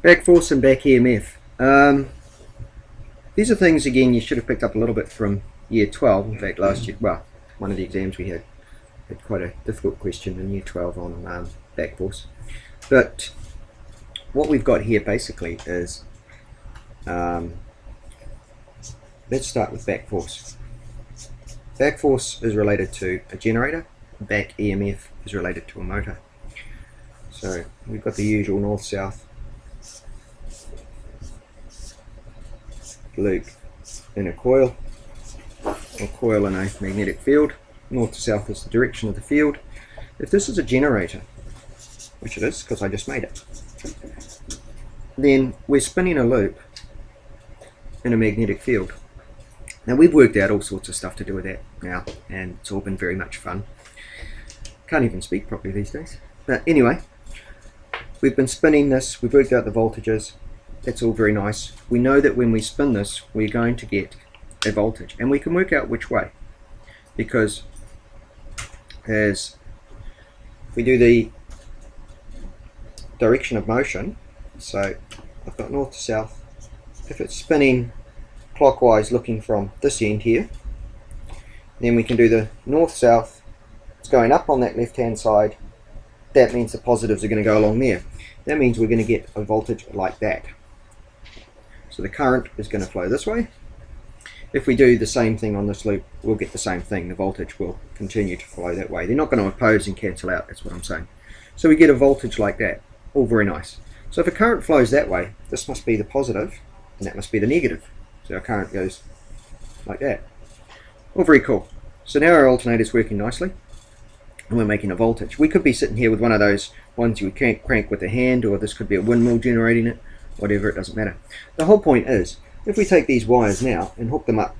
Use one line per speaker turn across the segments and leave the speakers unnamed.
Back force and back EMF. These are things, again, you should have picked up a little bit from year 12. In fact, last year, well, one of the exams we had quite a difficult question in year 12 on back force. But what we've got here basically is, let's start with back force. Back force is related to a generator. Back EMF is related to a motor. So we've got the usual north-south loop in a coil, or coil in a magnetic field. North to south is the direction of the field. If this is a generator, which it is because I just made it, then we're spinning a loop in a magnetic field. Now we've worked out all sorts of stuff to do with that now, and it's all been very much fun. Can't even speak properly these days. But anyway, we've been spinning this, we've worked out the voltages, that's all very nice. We know that when we spin this, we're going to get a voltage, and we can work out which way, because as we do the direction of motion, so I've got north to south, if it's spinning clockwise looking from this end here, then we can do the north-south, it's going up on that left hand side, that means the positives are going to go along there. That means we're going to get a voltage like that. So the current is going to flow this way. If we do the same thing on this loop, we'll get the same thing. The voltage will continue to flow that way. They're not going to oppose and cancel out, that's what I'm saying. So we get a voltage like that. All very nice. So if a current flows that way, this must be the positive, and that must be the negative. So our current goes like that. All very cool. So now our alternator is working nicely, and we're making a voltage. We could be sitting here with one of those ones you can't crank with a hand, or this could be a windmill generating it, whatever, it doesn't matter. The whole point is, if we take these wires now and hook them up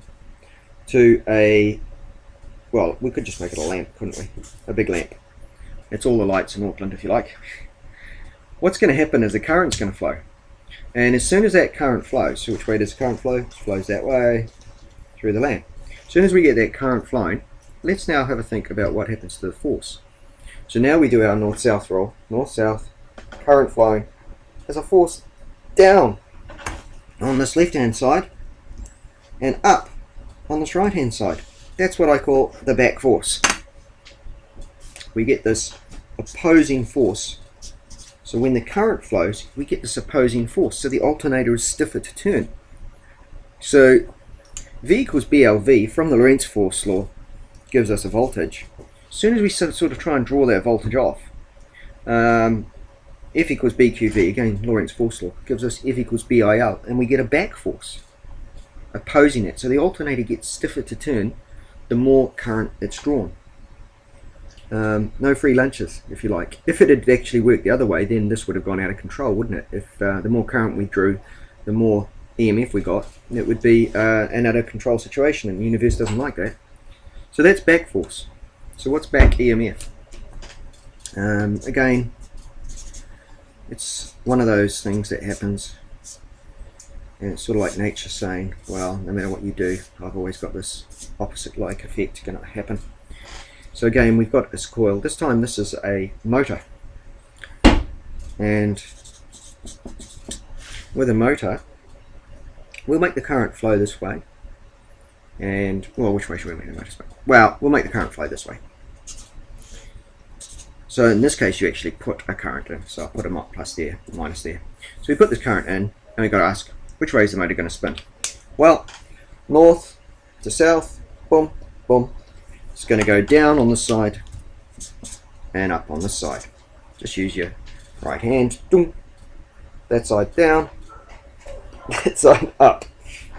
to a, well, we could just make it a lamp, couldn't we? A big lamp. It's all the lights in Auckland, if you like. What's going to happen is the current's going to flow. And as soon as that current flows, so which way does the current flow? It flows that way through the lamp. As soon as we get that current flowing, let's now have a think about what happens to the force. So now we do our north-south roll. North-south, current flowing. There's a force down on this left-hand side and up on this right-hand side. That's what I call the back force. We get this opposing force. So when the current flows, we get this opposing force. So the alternator is stiffer to turn. So V equals BLV from the Lorentz force law gives us a voltage. As soon as we sort of try and draw that voltage off, F equals BQV, again Lorentz force law, gives us F equals BIL, and we get a back force opposing it. So the alternator gets stiffer to turn the more current it's drawn. No free lunches, if you like. If it had actually worked the other way, then this would have gone out of control, wouldn't it? If the more current we drew, the more EMF we got, it would be an out of control situation, and the universe doesn't like that. So that's back force. So what's back EMF? Again, it's one of those things that happens, and it's sort of like nature saying, well, no matter what you do, I've always got this opposite-like effect going to happen. So again, we've got this coil. This time this is a motor, and with a motor we'll make the current flow this way, and, well, which way should we make the motor flow? Well, we'll make the current flow this way. So in this case you actually put a current in, so I'll put a plus there, minus there. So we put this current in, and we've got to ask, which way is the motor going to spin? Well, north to south, boom, boom. It's going to go down on this side and up on this side. Just use your right hand. Boom. That side down, that side up.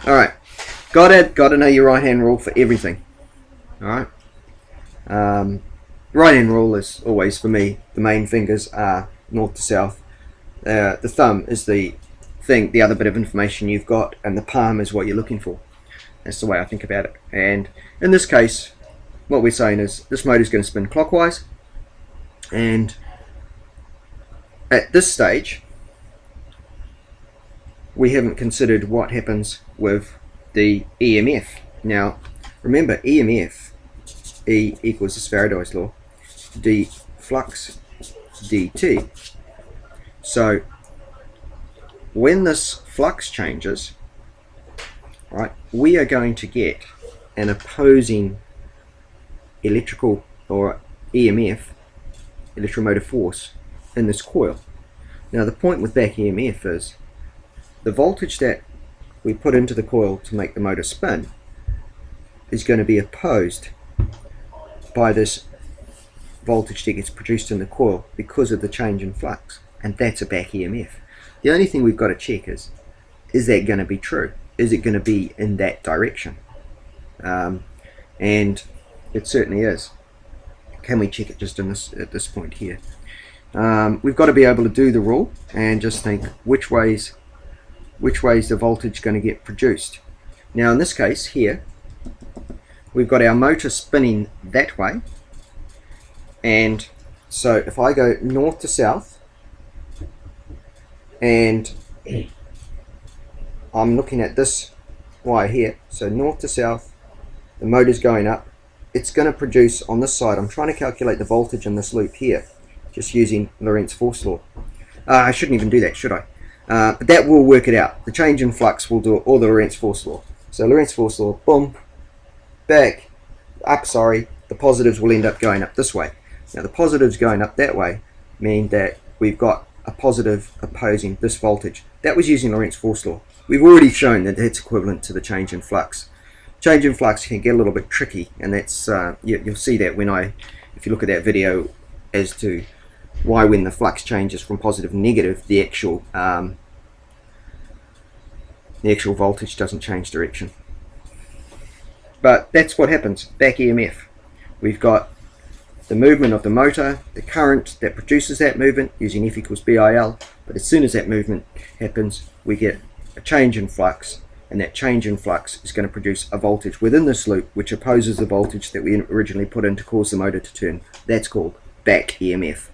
Alright, got to know your right hand rule for everything. Alright. Right hand rule is always, for me, the main fingers are north to south. The thumb is the thing, the other bit of information you've got, and the palm is what you're looking for. That's the way I think about it. And in this case, what we're saying is this motor is going to spin clockwise, and at this stage we haven't considered what happens with the EMF. Now remember, EMF, E equals this Faraday's law, d flux dt. So when this flux changes, right, we are going to get an opposing electrical or EMF, electromotive force, in this coil. Now the point with back EMF is the voltage that we put into the coil to make the motor spin is going to be opposed by this voltage that gets produced in the coil because of the change in flux, and that's a back EMF. The only thing we've got to check is that going to be true? Is it going to be in that direction? And it certainly is. Can we check it just in at this point here? We've got to be able to do the rule and just think which ways the voltage going to get produced. Now in this case here, we've got our motor spinning that way, and so if I go north to south and I'm looking at this wire here, so north to south, the motor's going up, it's going to produce on this side. I'm trying to calculate the voltage in this loop here just using Lorentz force law. I shouldn't even do that, should I? But that will work it out. The change in flux will do all the Lorentz force law. So Lorentz force law, boom, back, up, sorry, the positives will end up going up this way. Now the positives going up that way mean that we've got a positive opposing this voltage. That was using Lorentz force law. We've already shown that that's equivalent to the change in flux. Change in flux can get a little bit tricky, and that's you'll see that if you look at that video as to why when the flux changes from positive to negative, the actual voltage doesn't change direction. But that's what happens, back EMF. We've got the movement of the motor, the current that produces that movement using F equals BIL, but as soon as that movement happens, we get a change in flux, and that change in flux is going to produce a voltage within this loop which opposes the voltage that we originally put in to cause the motor to turn. That's called back EMF.